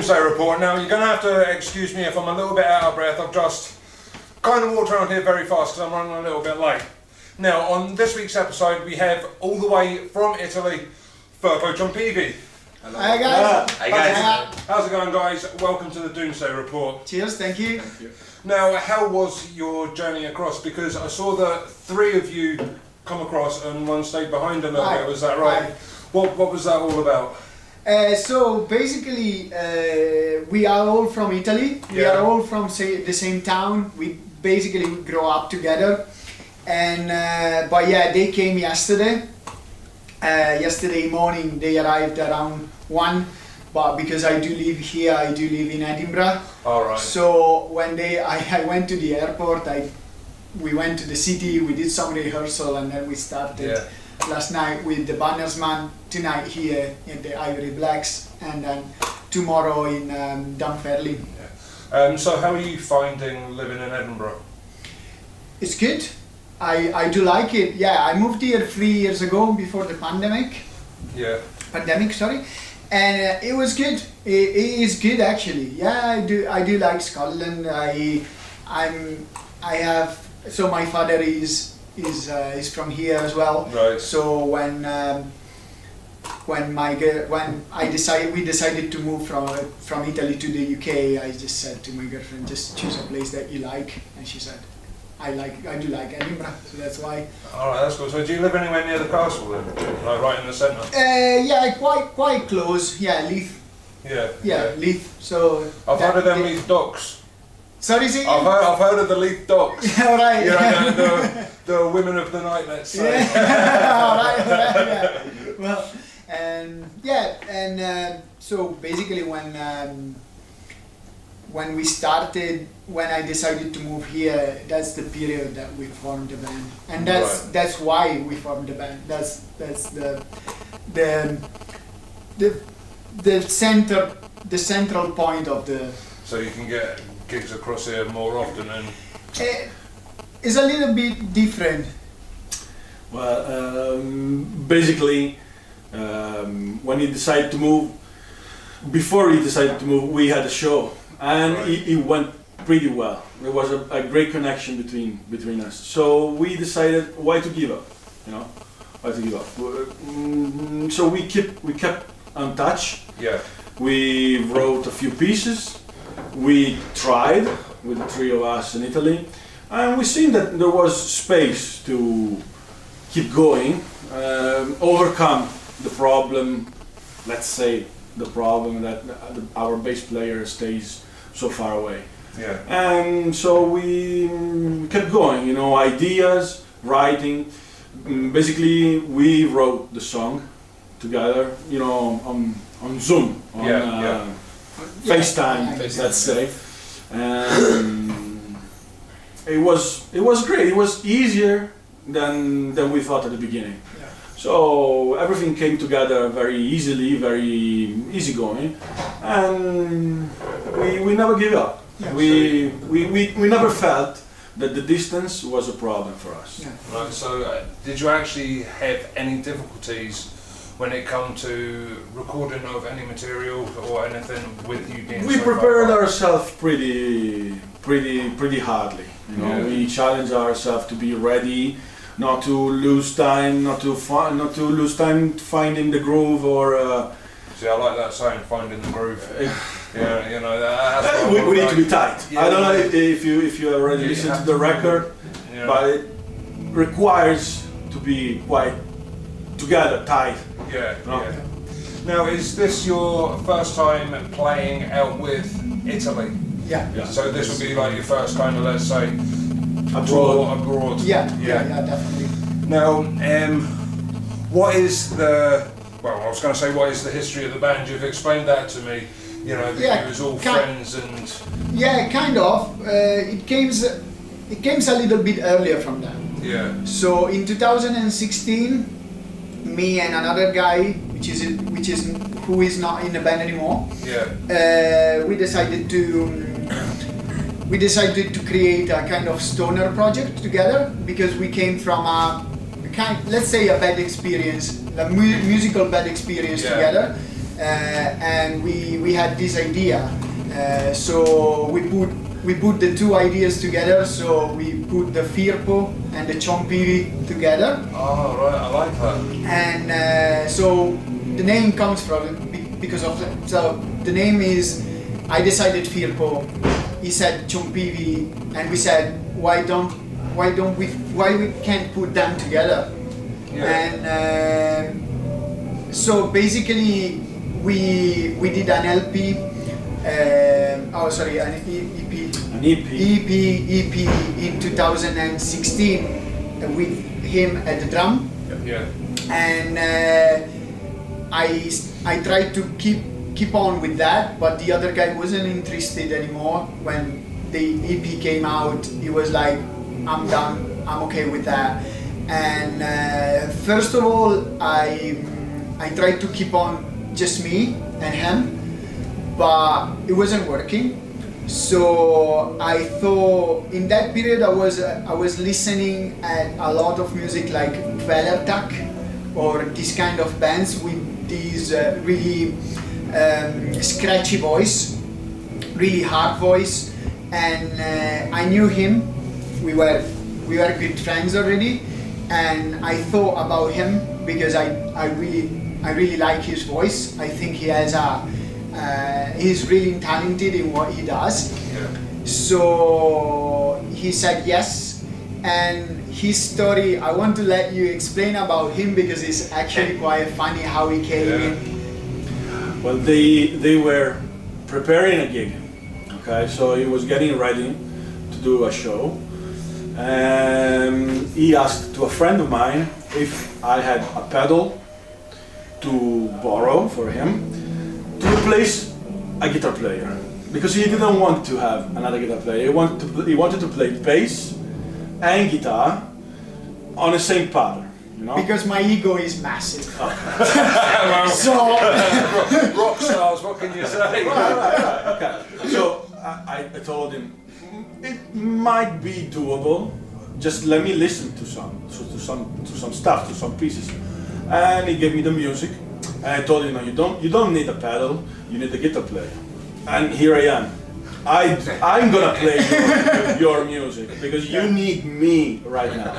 Doomsday report. Now, you're going to have to excuse me if I'm a little bit out of breath. I've just kind of walked around here very fast because I'm running a little bit late. Now, on this week's episode, we have all the way from Italy, Firpo Chompeavy. Hello. Hi guys. Hi guys. How's it going, guys? Welcome to the Doomsday report. Cheers, thank you. Thank you. Now, how was your journey across? Because I saw the three of you come across and one stayed behind a little bit. Was that right? What was that all about? So basically, we are all from Italy. Yeah. We are all from the same town. We basically grow up together. And but yeah, they came yesterday. Yesterday morning they arrived around 1. But because I do live here, I do live in Edinburgh. All right. So when I went to the airport, we went to the city. We did some rehearsal, and then we started last night with the Bannersman. Tonight here in the Ivory Blacks, and then tomorrow in Dunfermline. Yeah. So how are you finding living in Edinburgh? It's good. I do like it. Yeah, I moved here 3 years ago before the pandemic. Yeah. Pandemic, sorry. And it was good. It is good actually. Yeah, I do like Scotland. So my father is from here as well. Right. So when we decided to move from Italy to the UK, I just said to my girlfriend, just choose a place that you like, and she said, I do like Edinburgh, so that's why. All right, that's cool. So do you live anywhere near the castle then, like right in the centre? Yeah, quite close. Yeah, Leith. Yeah. Leith. So I've heard of them Leith docks. Sorry, say I've heard of the Leith docks. All right. You know, the women of the night, let's say. Yeah. all right. Yeah. Well, so basically when I decided to move here, that's the period that we formed the band, and that's why we formed the band. That's the central point of the. So you can get gigs across here more often, and It's a little bit different. Well, basically, when he decided to move, before he decided to move, we had a show, and it went pretty well. There was a great connection between us. So we decided why to give up, why to give up. So we kept in touch. Yeah. We wrote a few pieces. We tried with the three of us in Italy, and we seen that there was space to keep going, overcome the problem. Let's say the problem that our bass player stays so far away. Yeah. And so we kept going, ideas, writing. Basically, we wrote the song together, on Zoom, on FaceTime, let's say. And it was great. It was easier than we thought at the beginning. Yeah. So everything came together very easily, very easygoing, and we never give up. Yeah. We never felt that the distance was a problem for us. Yeah. Right. So did you actually have any difficulties when it come to recording of any material or anything with you being? We so prepared far? ourselves pretty hardly. Yeah. We challenged ourselves to be ready, not to lose time, not to lose time finding the groove or. See, I like that saying, finding the groove. Yeah, that's we need to be tight. Yeah, I don't know if you already listened to the record, but it requires to be quite together, tight. Yeah. No. Yeah. Now, is this your first time playing out with Italy? Yeah. Yeah. So this would be like your first kind of, let's say, abroad. Yeah, definitely. Now, what is the? Well, I was going to say, what is the history of the band? You've explained that to me. That you was all friends and. Yeah, kind of. It came a little bit earlier from that. Yeah. So in 2016, me and another guy, who is not in the band anymore. Yeah. We decided to create a kind of stoner project together, because we came from let's say a bad experience, a musical bad experience together, and we had this idea. So we put the two ideas together. So we put the Firpo and the Chompeavy together. Oh right, I like that. And so the name comes from because of so the name is. I decided Firpo. He said Chompeavy, and we said why we can't put them together? Yeah. And so basically we did an LP. An EP. An EP. EP in 2016 with him at the drum. Yeah. And I tried to keep on with that, but the other guy wasn't interested anymore. When the EP came out, he was like, I'm done, I'm okay with that. And first of all, I tried to keep on just me and him, but it wasn't working. So I thought in that period I was listening at a lot of music like Vellertak or this kind of bands with these really scratchy voice, really hard voice, and I knew him. We were good friends already, and I thought about him because I really like his voice. I think he has he's really talented in what he does. Yeah. So he said yes, and his story I want to let you explain about him because it's actually quite funny how he came in. Well, they were preparing a gig, okay, so he was getting ready to do a show, and he asked to a friend of mine if I had a pedal to borrow for him to replace a guitar player, because he didn't want to have another guitar player. He wanted to play bass and guitar on the same pattern. You know? Because my ego is massive. Well, So rock stars, what can you say? Right. Okay. So I told him it might be doable. Just let me listen to some stuff, to some pieces. And he gave me the music. And I told him, no, you don't need a pedal. You need a guitar player. And here I am. I'm gonna play your music because you need me right now.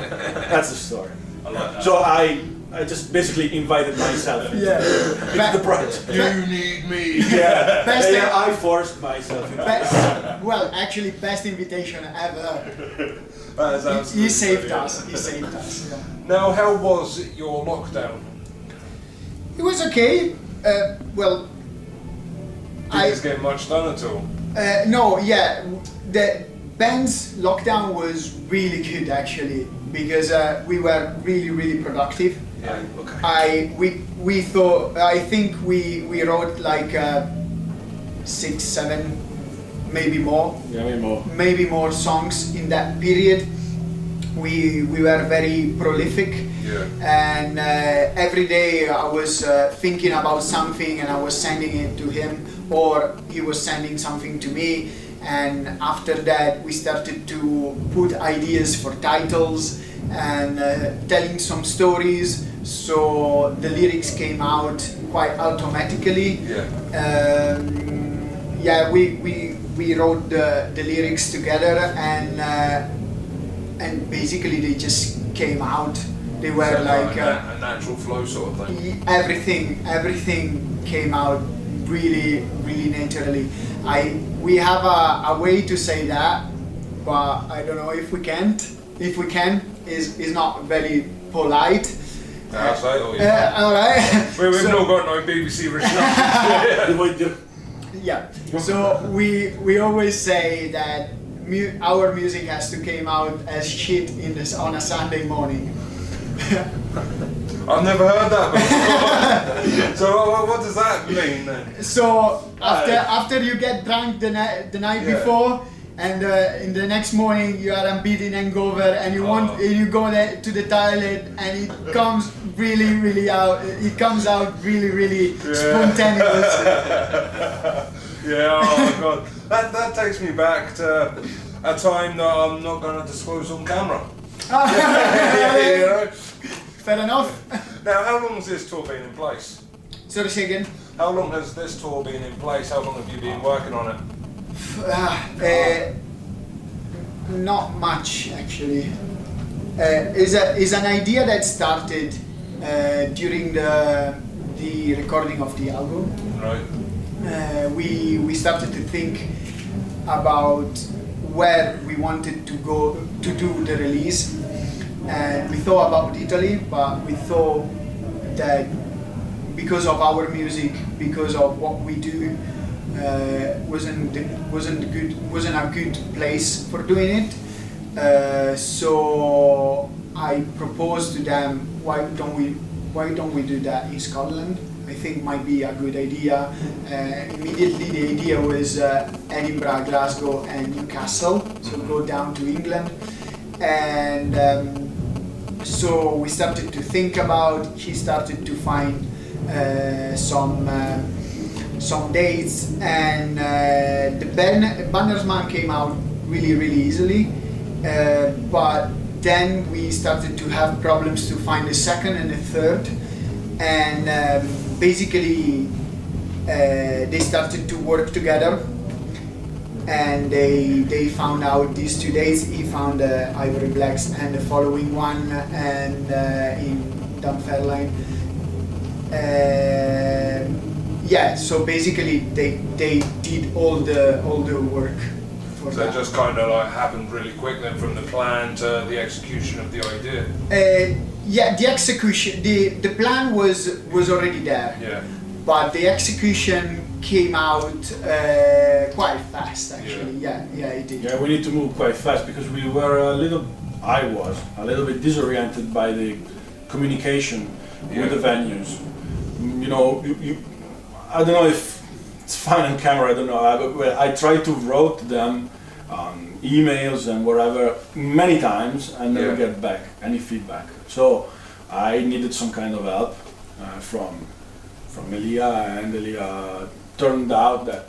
That's the story. I like that. So I just basically invited myself into the project. You need me. Yeah, Best thing- I forced myself into it. well, actually, best invitation ever. That is He absolutely saved brilliant. us. He saved us. Yeah. Now, how was your lockdown? It was okay. Well, Did you get much done at all? no, yeah. The band's lockdown was really good actually because we were really productive. Yeah. Okay. We thought I think we wrote like 6, 7, maybe more. Yeah, maybe more. Maybe more songs in that period. We were very prolific. Yeah. And every day I was thinking about something and I was sending it to him, or he was sending something to me. And after that we started to put ideas for titles and telling some stories, so the lyrics came out quite automatically. Yeah. Yeah, we wrote the lyrics together, and basically they just came out. They were So like a natural flow sort of thing. everything came out really naturally. We have a way to say that, but I don't know if we can't. If we can, is not very polite. That's right. Oh, yeah. All right. We've So- not got no BBC original. Yeah. So we always say that our music has to come out as shit on a Sunday morning. I've never heard that before. So what does that mean then? So after you get drunk the night Yeah. before, and in the next morning you are unbeaten hangover, and you go there to the toilet, and it comes really out. It comes out really spontaneous. Yeah, oh god. That takes me back to a time that I'm not going to disclose on camera. You know? Fair enough. Now, how long has this tour been in place? Sorry, say again. How long has this tour been in place? How long have you been working on it? Not much actually. Is an idea that started during the recording of the album. Right. We started to think about where we wanted to go to do the release, and we thought about Italy, but we thought that because of our music, because of what we do, wasn't a good place for doing it. So I proposed to them, why don't we do that in Scotland? I think might be a good idea. Immediately the idea was Edinburgh, Glasgow and Newcastle, so go down to England. And so we started to think about, he started to find some dates, and the Bannersman came out really easily, but then we started to have problems to find a second and a third, and basically they started to work together, and they found out these 2 days. He found Ivory Blacks and the following one, and in Dunfermline. Yeah, so basically they did all the work for So that. it just kind of like happened really quick then, from the plan to the execution of the idea. Yeah, the execution, the plan was already there, Yeah. but the execution came out quite fast actually. Yeah, it did. Yeah, we need to move quite fast because I was a little bit disoriented by the communication with the venues. You know, I don't know if it's fine on camera, I don't know, but I tried to write them emails and whatever many times and never get back any feedback. So I needed some kind of help from Elia, and Elia turned out that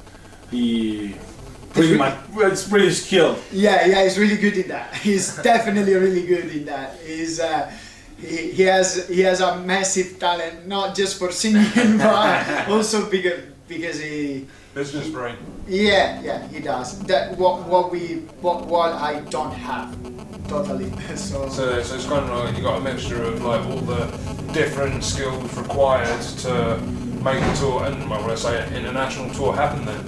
he pretty much is pretty skilled. Yeah, he's really good in that. He's definitely really good in that. He has a massive talent, not just for singing, but also because he Business brain. Yeah, he does. That what I don't have totally. So it's kind of like you got a mixture of like all the different skills required to make a tour, and well, when I say an international tour happen then.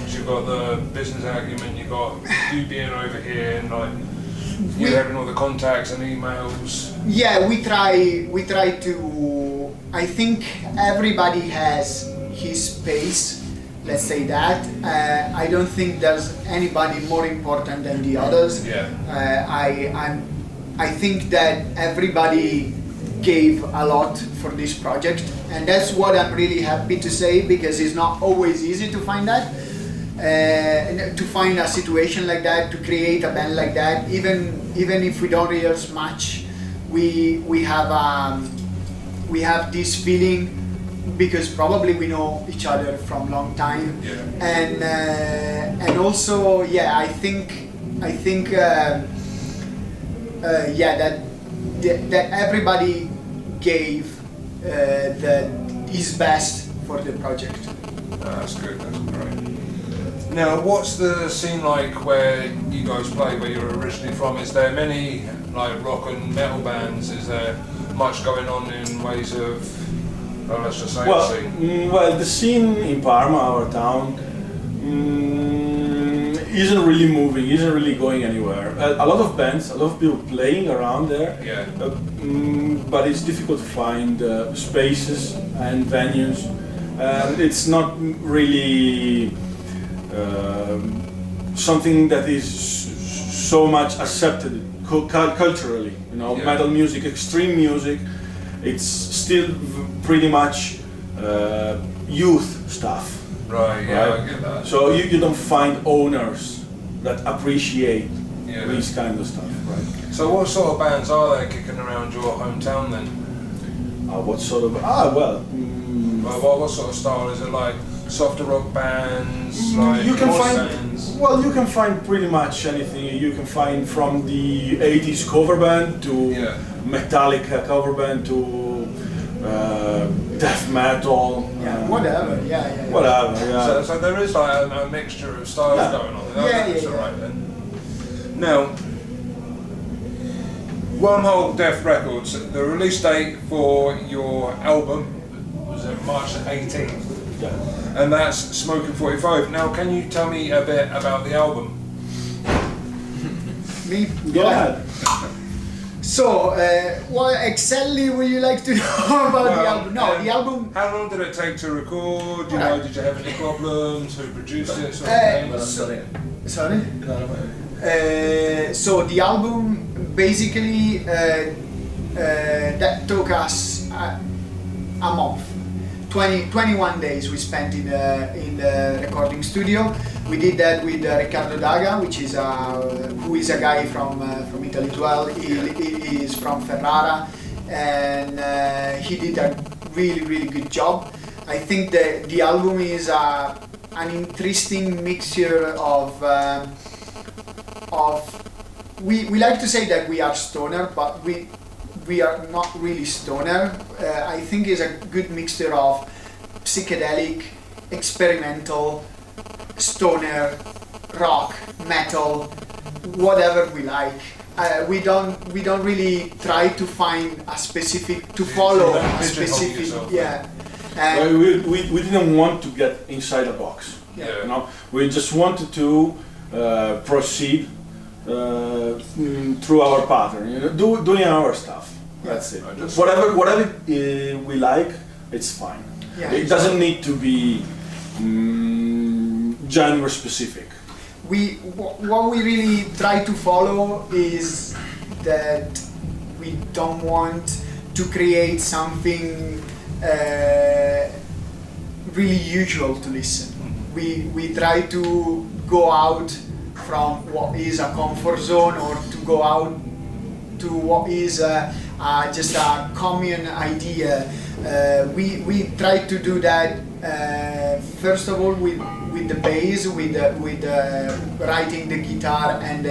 So you've got the business acumen, you've got you being over here and like you having all the contacts and emails. Yeah, we try to. I think everybody has his space. Let's say that. I don't think there's anybody more important than the others. Yeah. I think that everybody gave a lot for this project, and that's what I'm really happy to say, because it's not always easy to find that. To find a situation like that, to create a band like that, even if we don't rehearse much, we have this feeling, because probably we know each other from long time, and also I think that everybody gave his best for the project. That's good. That's great. Now, what's the scene like where you guys play, where you're originally from? Is there many like rock and metal bands? Is there much going on in ways of, let's just say, Well, the scene? well, the scene in Parma, our town, isn't really moving, isn't really going anywhere. A lot of bands, a lot of people playing around there, but it's difficult to find spaces and venues. It's not really something that is so much accepted culturally. You know, metal music, extreme music, it's still pretty much youth stuff. Right, I get that. So you don't find owners that appreciate this kind of stuff, right? So what sort of bands are there kicking around your hometown then? What sort of, well... what sort of style? Is it like softer rock bands, like you can horse find, bands? well, you can find pretty much anything. You can find from the 80s cover band to Metallica cover band to death metal, whatever. whatever. Yeah. So there is like a mixture of styles going on. That's alright then. Now, Wormhole Death Records, the release date for your album was March 18th, and that's Smoking 45. Now, can you tell me a bit about the album? Me? Go ahead. So, what exactly would you like to know about the album? No, the album. How long did it take to record? You know, did you have any problems? Who produced it? Sort of thing? Sorry? So the album basically that took us a month. 21 days we spent in the recording studio. We did that with Riccardo Daga, who is a guy from Italy as well. He is from Ferrara, and he did a really good job. I think that the album is an interesting mixture of we like to say that we are stoner, but we are not really stoner. I think it's a good mixture of psychedelic, experimental, stoner, rock, metal, whatever we like. We don't really try to find a specific, to follow a specific, We didn't want to get inside a box. You know, we just wanted to proceed through our pattern, you know, doing our stuff. That's it. Whatever we like, it's fine. It doesn't need to be genre specific. What we really try to follow is that we don't want to create something really usual to listen. We try to go out from what is a comfort zone, or to go out to what is just a common idea. We try to do that first of all with the bass, with writing the guitar and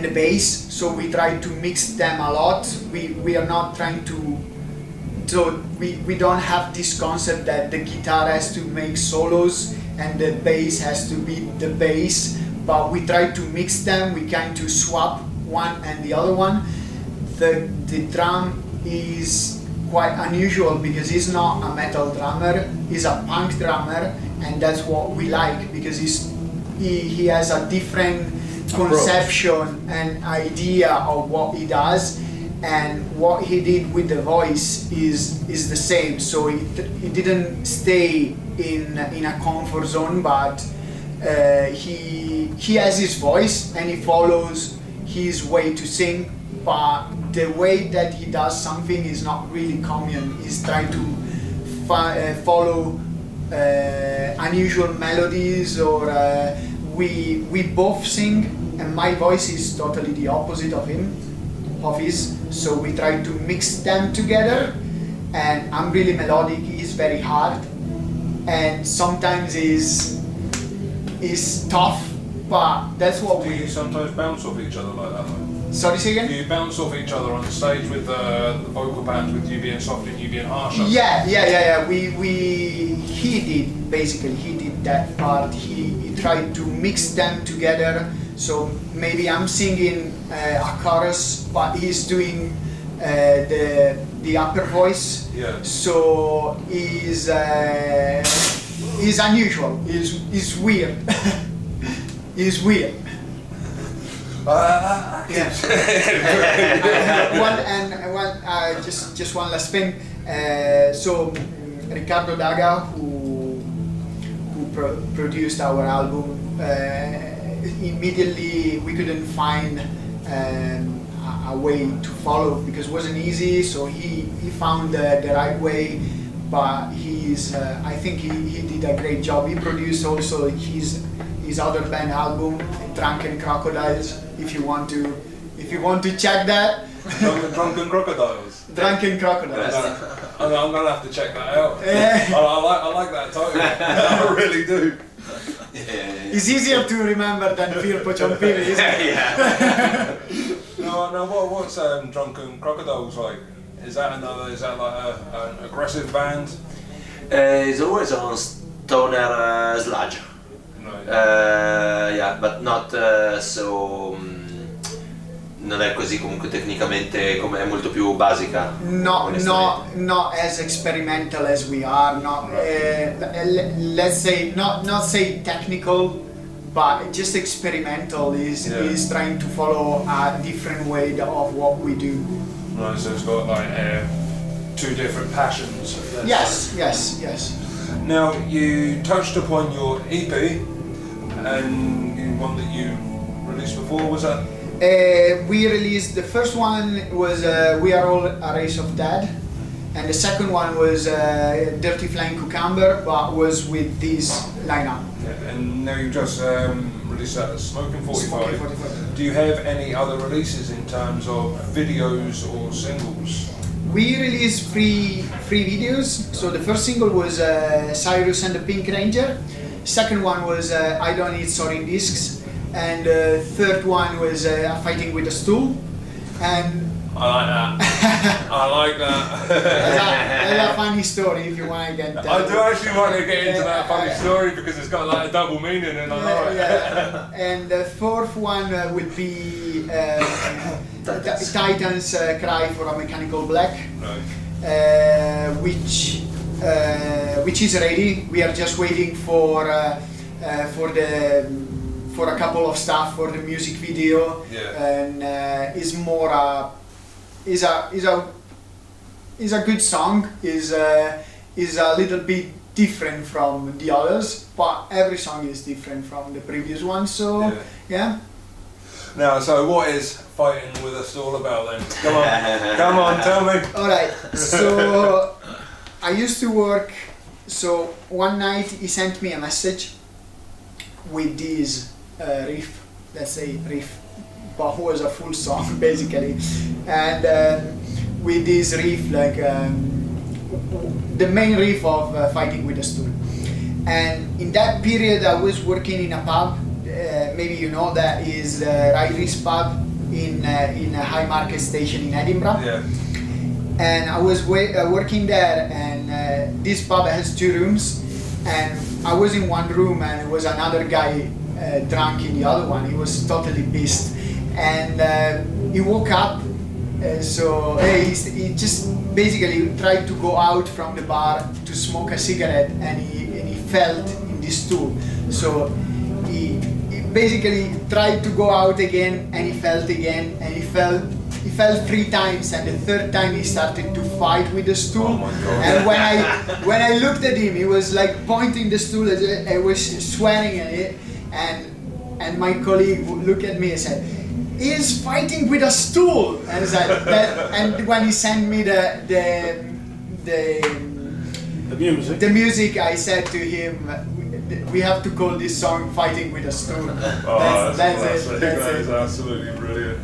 the bass. So we try to mix them a lot. We are not trying to. So we don't have this concept that the guitar has to make solos and the bass has to be the bass, but we try to mix them. We kind of swap one and the other one. The drum is quite unusual because he's not a metal drummer, he's a punk drummer, and that's what we like because he has a different conception and idea of what he does, and what he did with the voice is the same. So he didn't stay in a comfort zone, but he has his voice and he follows his way to sing, but the way that he does something is not really common. He's trying to follow unusual melodies, or we both sing, and my voice is totally the opposite of his, so we try to mix them together, and I'm really melodic, he's very hard, and sometimes is tough, but that's what Do you sometimes bounce off each other like that though? Sorry, say again? Do you bounce off each other on the stage with the vocal bands, with you being soft and you being harsher? Yeah. He did that part. He tried to mix them together. So maybe I'm singing a chorus, but he's doing the upper voice. Yeah. So he's unusual. He's weird. He's weird. Just one last thing. So Riccardo Daga, who produced our album, immediately we couldn't find a way to follow because it wasn't easy. So he found the right way, but I think he did a great job. He produced also his other band album, Drunken Crocodiles. If you want to check that. Drunken Crocodiles. Drunken Crocodiles. I'm gonna have to check that out. I like that title. I really do. It's easier to remember than Firpo, Chompeavy, isn't it? No, what's Drunken Crocodiles like? Is that like an aggressive band? It's always on stoner sludge. No. Yeah, but not so. Non è così comunque tecnicamente, come è molto più basica. Not as experimental as we are. Not let's say not say technical, but just experimental is trying to follow a different way of what we do. Right, so it's got like two different passions. Yes. Now you touched upon your EP and one that you released before. Was that? We released the first one was We Are All a Race of Dead, and the second one was Dirty Flying Cucumber, but was with this lineup. Yeah, and now you just released that Smoking 45. Smoking 45. Do you have any other releases in terms of videos or singles? We released three videos. So the first single was Cyrus and the Pink Ranger. Second one was I Don't Eat Soaring Discs. And the third one was Fighting with a Stool. And I like that. I like that. that's a funny story if you want to get that. I do actually want to get into that funny story because it's got like a double meaning and I know it. Yeah. And the fourth one would be Titans Cry for a Mechanical Black. Right. Which is ready. We are just waiting for a couple of stuff for the music video. Yeah. And is more is a good song. Is a little bit different from the others, but every song is different from the previous one. So yeah. Now, so what is Fighting with a Stool about then? Come on, tell me. Alright, so I used to work, so one night he sent me a message with this riff, let's say riff, but it was a full song basically, and with this riff, like the main riff of Fighting with a Stool. And in that period I was working in a pub, maybe you know that is Riley's pub in a High Market station in Edinburgh. Yeah. And I was working there, and this pub has 2 rooms, and I was in one room and there was another guy drunk in the other one. He was totally pissed, and he woke up, so he just basically tried to go out from the bar to smoke a cigarette, and he felt in this stool. So he basically tried to go out again, and he felt again, and he fell 3 times, and the 3rd time he started to fight with the stool. Oh my God. And when I looked at him, he was like pointing the stool, I was swearing at it, and my colleague looked at me and said, "He's fighting with a stool." And said that, and when he sent me the music, I said to him, we have to call this song Fighting with a Stool. Oh, that's it. That is absolutely brilliant.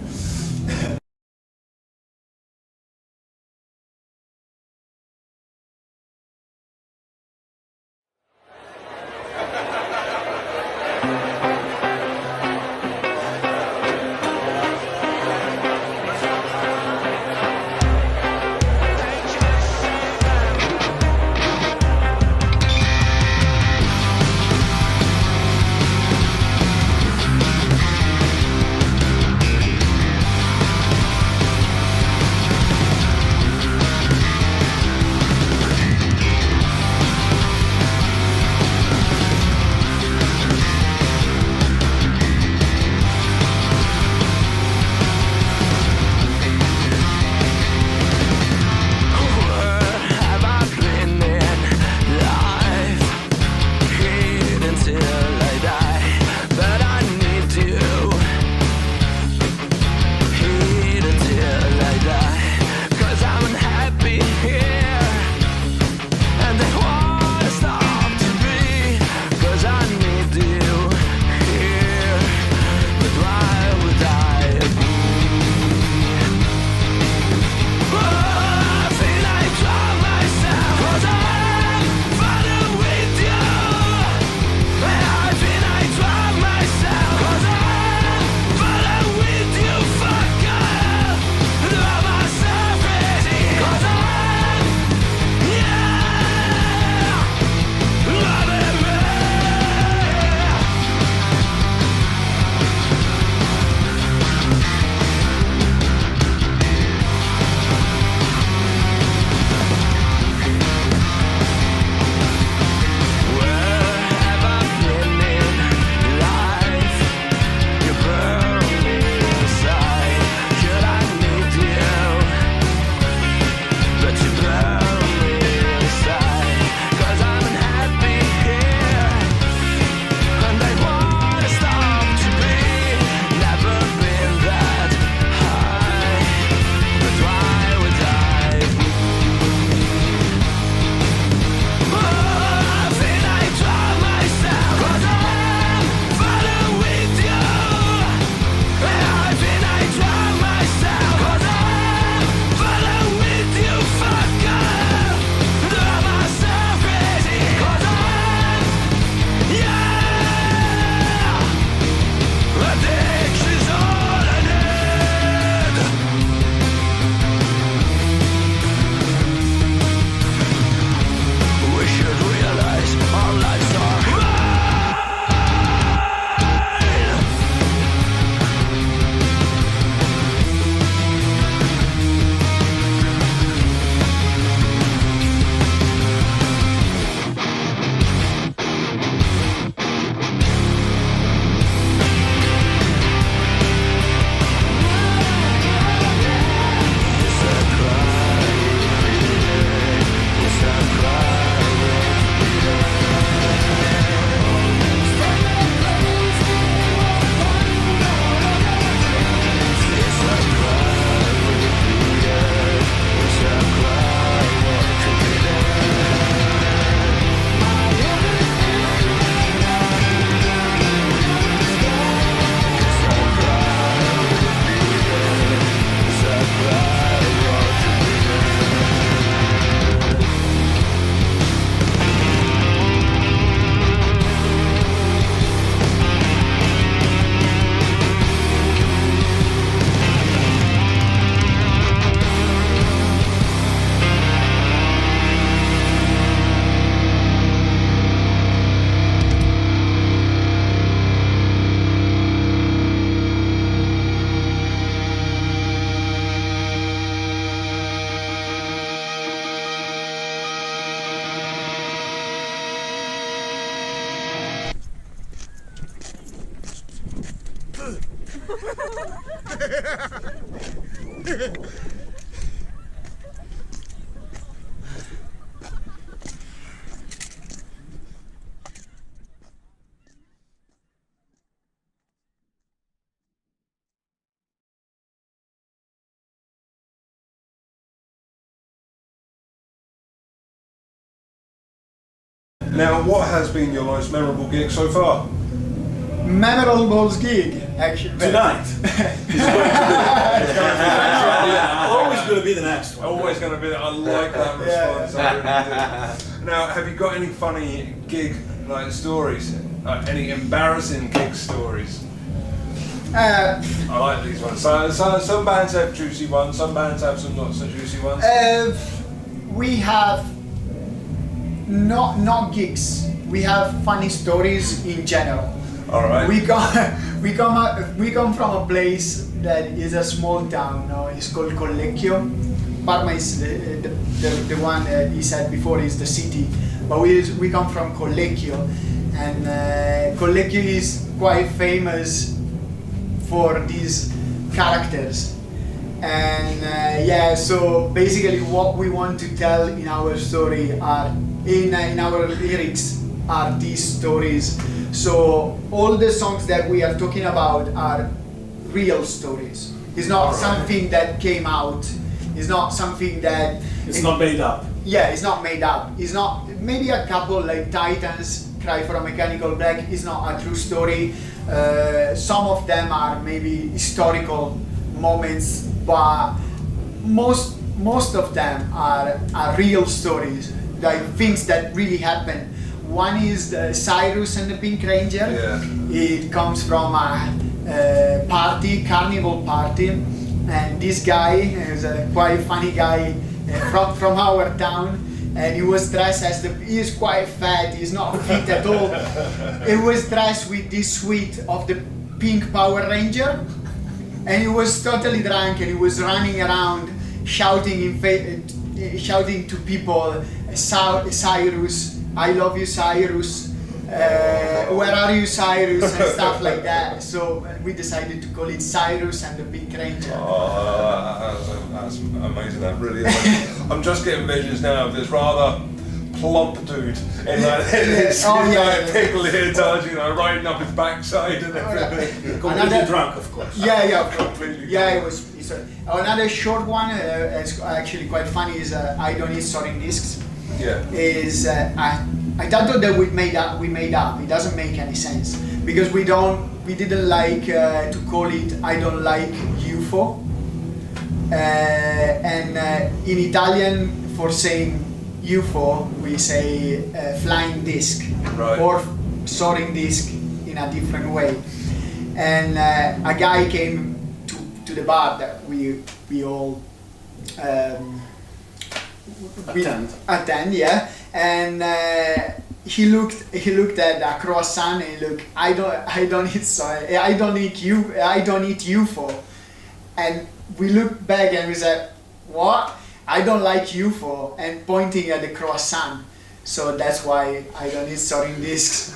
Now, what has been your most memorable gig so far? Memorable gig, actually. Tonight. Always going to be the next one. Always going to be. I like that response. I really do. Now, have you got any funny gig like stories? Any embarrassing gig stories? I like these ones. So some bands have juicy ones. Some bands have some not so juicy ones. We have not gigs. We have funny stories in general. All right. We come from a place that is a small town. No, it's called Collecchio. Parma is the one that he said before is the city, but we come from Collecchio, and Collecchio is quite famous for these characters. And so basically what we want to tell in our story are in our lyrics are these stories. So all the songs that we are talking about are real stories. It's not something that came out. It's not something that it's not made up. Yeah, it's not made up. It's not, maybe a couple like Titans, Cry for a Mechanical Black is not a true story. Some of them are maybe historical moments, but most of them are real stories, like things that really happened. One is the Cyrus and the Pink Ranger. Yeah. It comes from a carnival party, and this guy is a quite funny guy from our town, and he was dressed as he's quite fat, he's not fit at all. He was dressed with this suit of the Pink Power Ranger, and he was totally drunk, and he was running around shouting to people, Cyrus, I love you, Cyrus. Where are you, Cyrus, and stuff like that. So we decided to call it Cyrus and the Pink Ranger. Oh, that's amazing. That really is. I'm just getting visions now of this rather plump dude in his pickle leotard, riding up his backside and everything. Completely drunk, of course. Completely. Yeah, it was. Another short one, it's actually quite funny, is I Don't Eat Soaring Discs. Yeah. Is I thought that we made up. It doesn't make any sense because we didn't like to call it I Don't Like UFO, and in Italian for saying UFO we say flying disc, right, or soaring disc in a different way. And a guy came to the bar that we all attend, yeah, and he looked at a croissant and he looked, I don't eat UFO, and we looked back and we said, what? I don't like UFO, and pointing at the croissant. So that's why I don't eat soaring discs.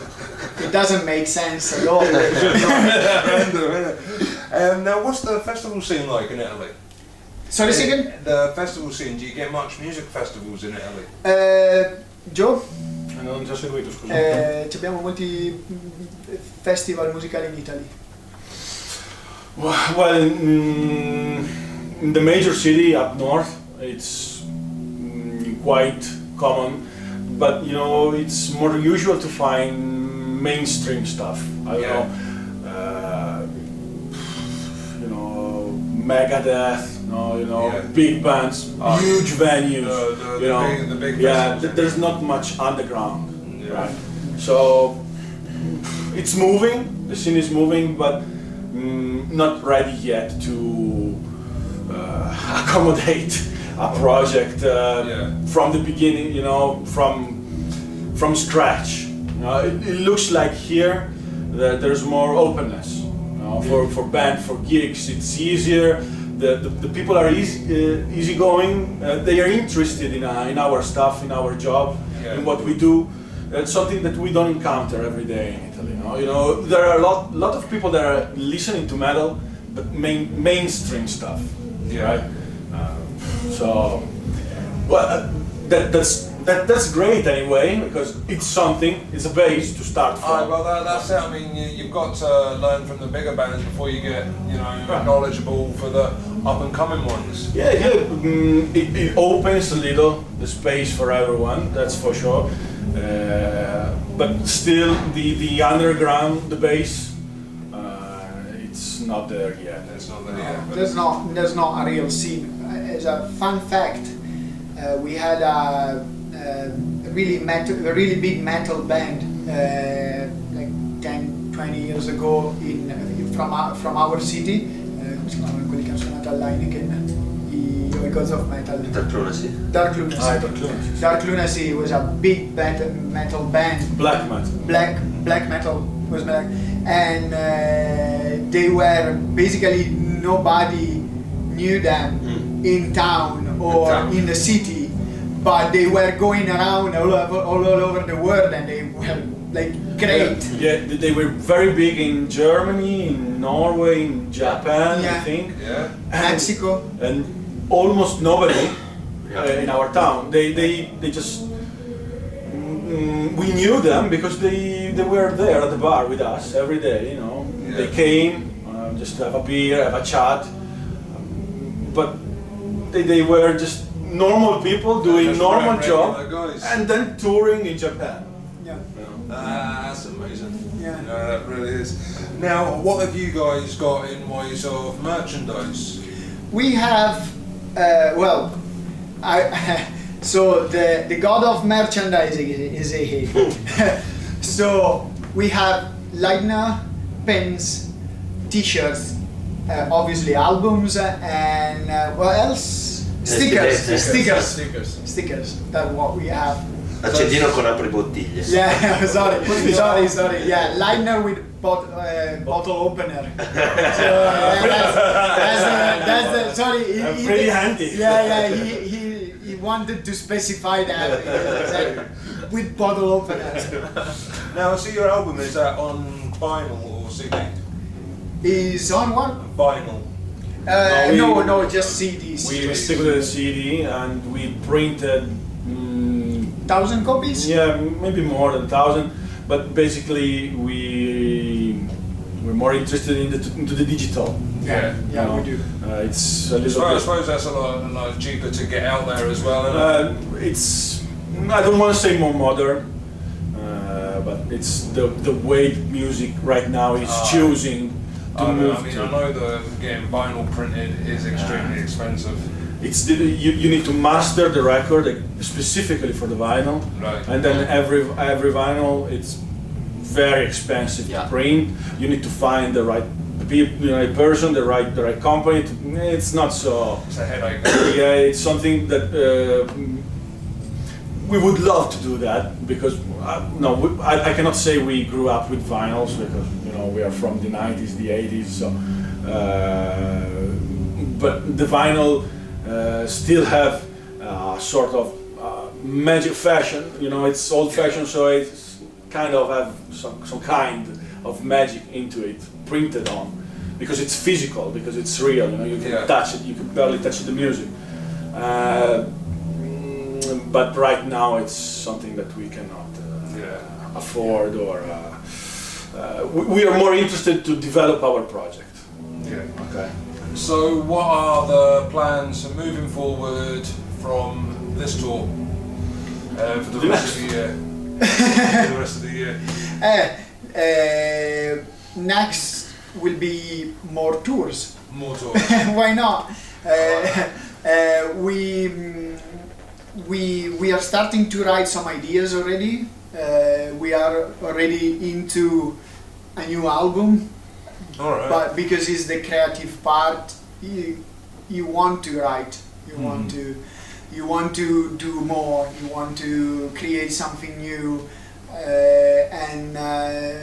It doesn't make sense at all. Now, what's the festival scene like in Italy? Sorry, second? The festival scene, do you get much music festivals in Italy? Joe? Non ti ho seguito, scusa. Abbiamo molti festival musicali in Italy. Well, in the major city up north, it's quite common, but it's more usual to find mainstream stuff. I don't know, Megadeth. Big bands, huge venues. The big there's not much underground, right? So it's moving. The scene is moving, but not ready yet to accommodate a project from the beginning. From scratch. It looks like here that there's more openness. For band, for gigs, it's easier. The people are easygoing. They are interested in our stuff, in our job, in what we do. It's something that we don't encounter every day in Italy. You know, there are a lot of people that are listening to metal, but mainstream stuff, right? So, well, that's great anyway, because it's something. It's a base to start from. Well, that's it. I mean, you've got to learn from the bigger bands before you get, knowledgeable for the up and coming ones. Yeah. It opens a little the space for everyone. That's for sure. But still, the underground, the base, it's not there yet. It's not there yet. There's not a real scene. As a fun fact, we had a really big metal band like 10, 20 years ago from our city. Come si chiamano quelli che hanno suonato all'Heineken? I Gods of Metal. Dark Lunacy. Dark Lunacy. Dark Lunacy was a big metal band. Black metal. Black metal was black, and they were basically nobody knew them in town or in the city, but they were going around all over the world, and they were like great. Yeah, they were very big in Germany, in Norway, in Japan, I think. Yeah. Mexico. And almost nobody in our town. They just we knew them because they were there at the bar with us every day. Yeah. They came just to have a beer, have a chat, but they were just normal people doing normal job guys. and then touring in Japan. Yeah. That's amazing. Yeah. That really is. Now, what have you guys got in ways of merchandise? We have, so the god of merchandising is a So we have liner, pens, t-shirts, obviously albums, and what else? Stickers. That's what we have. Accendino con apribottiglie. Yeah, sorry. Yeah, liner with bottle opener. So that's the sorry. Pretty handy. Yeah. He wanted to specify that with bottle openers. Now, I see your album, is that on vinyl or CD? Is on what? Vinyl. No, just CDs. We stick with the CD and we printed 1,000 copies? Yeah, maybe more than 1,000, but basically we're more interested into the digital. Yeah, we do. It's a little I bit. suppose that's a lot cheaper to get out there as well, isn't it? It's I don't want to say more modern, but it's the way music right now is choosing to move. I know that getting vinyl printed is extremely expensive. It's you need to master the record specifically for the vinyl, Right. and then every vinyl it's very expensive to print. You need to find the right person, the right company. It's not so. It's a headache. Yeah, it's something that we would love to do that because I cannot say we grew up with vinyls because we are from the 90s, the 80s. So, but the vinyl. Still have sort of magic fashion, it's old fashioned, so it's kind of have some kind of magic into it, printed on, because it's physical, because it's real, you can touch it, you can barely touch the music. But right now it's something that we cannot afford, or we are more interested to develop our project. Yeah. Okay. So, what are the plans moving forward from this tour for the rest of the year? For the rest of the year. Next will be more tours. More tours. Why not? We are starting to write some ideas already. We are already into a new album. All right. But because it's the creative part, you want to write, you want to do more, you want to create something new, and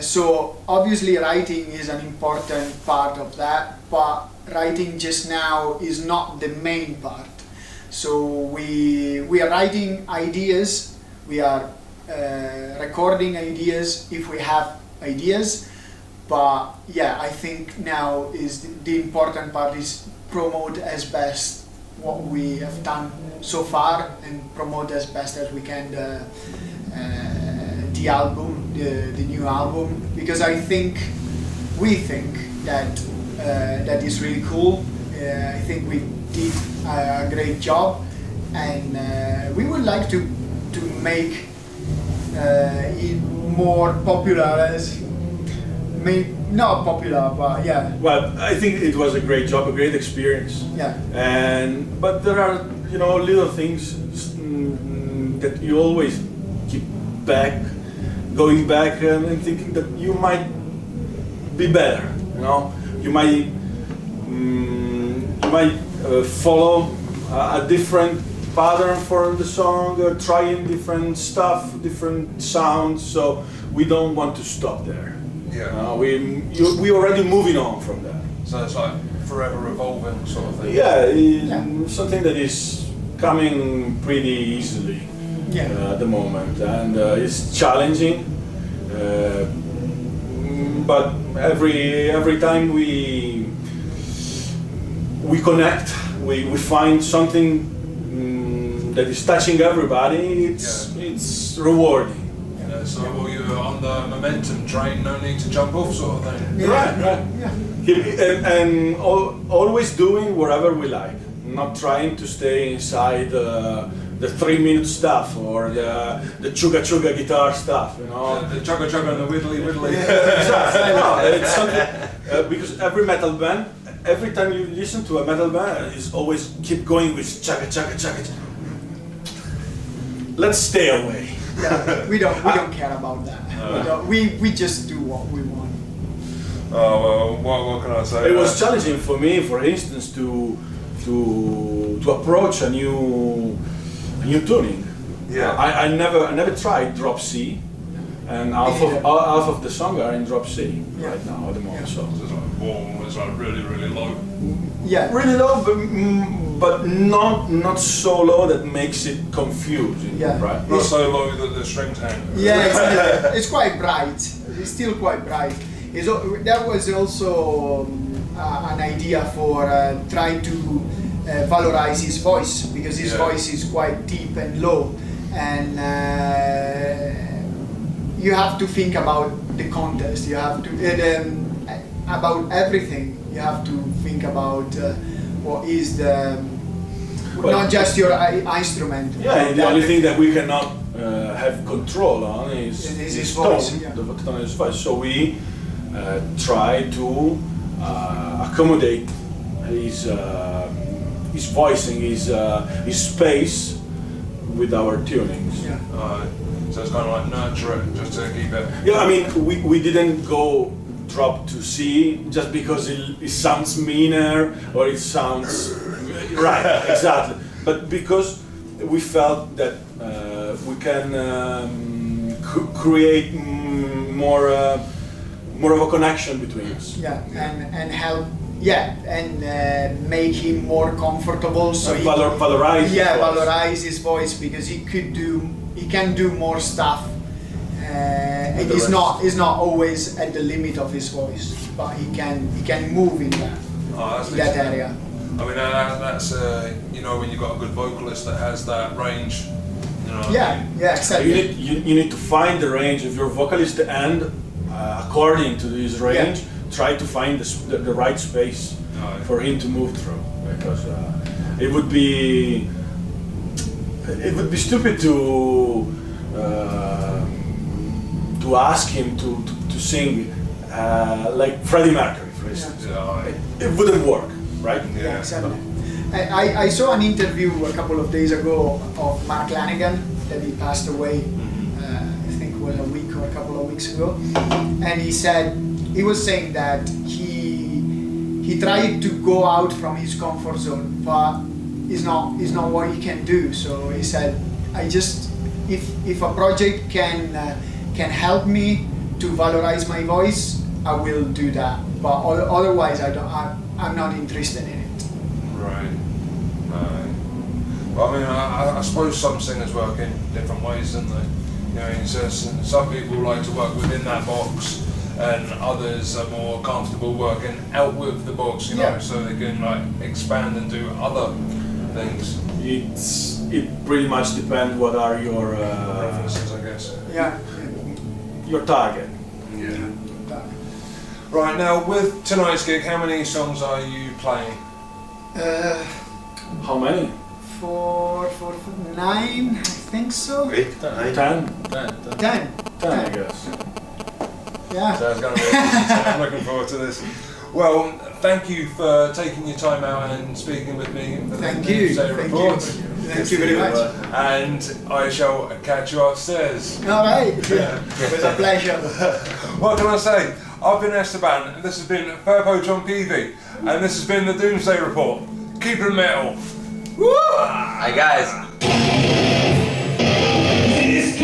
so obviously writing is an important part of that. But writing just now is not the main part. So we are writing ideas, we are recording ideas. If we have ideas. But yeah, I think now is the important part is promote as best what we have done so far and promote as best as we can the album, the new album, because we think that that is really cool. I think we did a great job, and we would like to make it more popular as. Not popular, but yeah. Well, I think it was a great job, a great experience. Yeah. But there are, little things that you always keep going back and thinking that you might be better. You might follow a different pattern for the song, or trying different stuff, different sounds. So we don't want to stop there. Yeah. We already moving on from that. So it's like forever evolving sort of thing. Yeah, something that is coming pretty easily at the moment, and it's challenging. But every time we connect, we find something that is touching everybody. It's rewarding. So you're on the momentum train, no need to jump off sort of thing. Right. Yeah. And always doing whatever we like, not trying to stay inside the 3-minute stuff or the chuga guitar stuff, The chugga and the widdly. Exactly. No, it's something, because every metal band, every time you listen to a metal band, is always keep going with chugga. Let's stay away. Yeah, we don't care about that. We just do what we want. Oh well, what can I say? It was challenging for me, for instance, to approach a new tuning. Yeah. I never tried drop C, and half of the song are in drop C right now at the moment. So it's like boom, it's like really low. Yeah, really low, but not so low that makes it confusing. Yeah. Right. Not so low that the strings hang. Yeah, it's quite bright. It's still quite bright. That was also an idea for trying to valorize his voice, because his voice is quite deep and low, and you have to think about the contest. You have to about everything. You have to think about what is not just your instrument. Yeah, the only thing that we cannot have control on is his tone, voice. Yeah. the tone of his voice. So we try to accommodate his voicing, his space with our tunings. Yeah. So it's kind of like nurture it, just to keep it. Yeah, I mean, we didn't go drop to C just because it sounds meaner or it sounds right, exactly. But because we felt that we can create more of a connection between us. Yeah, and help. Yeah, and make him more comfortable. So he valorize. Yeah, valorize his voice, because he can do more stuff. He's not always at the limit of his voice, but he can move in that area. I mean, that's when you've got a good vocalist that has that range. Yeah, exactly. You need to find the range of your vocalist, and according to his range, try to find the right space for him to move through, because it would be stupid to ask him to sing like Freddie Mercury, for instance. It wouldn't work, right? Yeah, exactly. I saw an interview a couple of days ago of Mark Lanigan that he passed away. I think it was a week or a couple of weeks ago, and he was saying that he tried to go out from his comfort zone, but it's not what he can do. So he said, if a project can help me to valorize my voice, I will do that. But otherwise, I'm not interested in it. Right. Well, I mean, I suppose some singers work in different ways, don't they? Some people like to work within that box, and others are more comfortable working out with the box, you know, Yeah. so they can like expand and do other things. It pretty much depends what are your Preferences, I guess. Yeah. your target. Yeah. Right, now with tonight's gig, how many songs are you playing? How many? For 9, I think so. Great. 10? 10. 10, I guess. Yeah. So it's going to be I'm looking forward to this. Well, thank you for taking your time out and speaking with me for the Thank you. Doomsday Thank report. you. Thank you very much. And I shall catch you upstairs. All right. It was a pleasure. What can I say? I've been Esteban, and this has been Firpo Chompeavy, and this has been the Doomsday Report. Keep it metal. Hi guys. It is